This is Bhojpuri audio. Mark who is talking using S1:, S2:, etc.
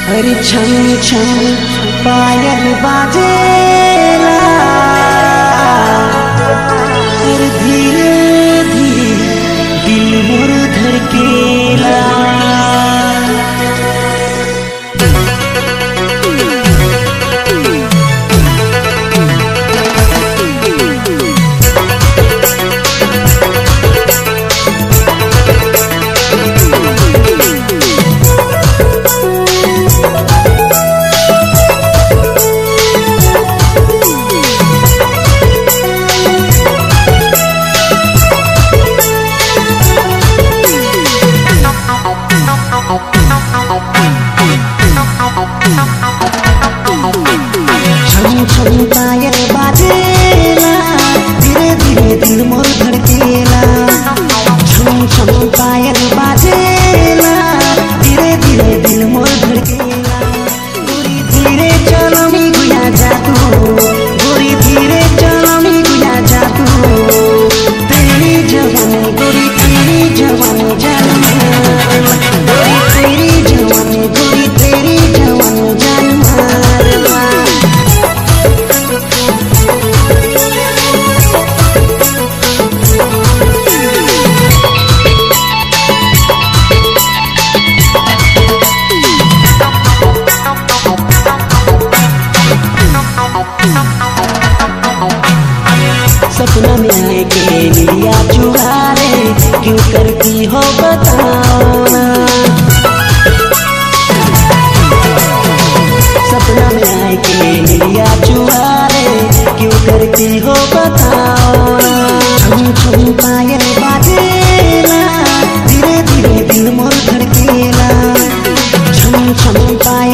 S1: अरे छम छम पायल बाजेला, अरे धीरे धीरे दिल मोर धड़केला। छम छम पायल बाजेला, धीरे धीरे दिल मोर धड़केला। छम छम पायल बाजेला, धीरे धीरे दिल मोर धड़केला। गोरी धीरे चलो मी गुया जादू, गोरी धीरे चलो मी गुया जादू। तेरी जवानी गोरी तेरी जवानी जान मार, गोरी तेरी जवानी गोरी तेरी जवानी जान मार। सपना में आए के लिया चुरारे, क्यों करती हो बताओ ना। सपना में आए के लिया चुरारे, क्यों करती हो बताओ ना। छम छम पायल बाजेला, धीरे धीरे दिल मोर धड़केला। छम छम पायल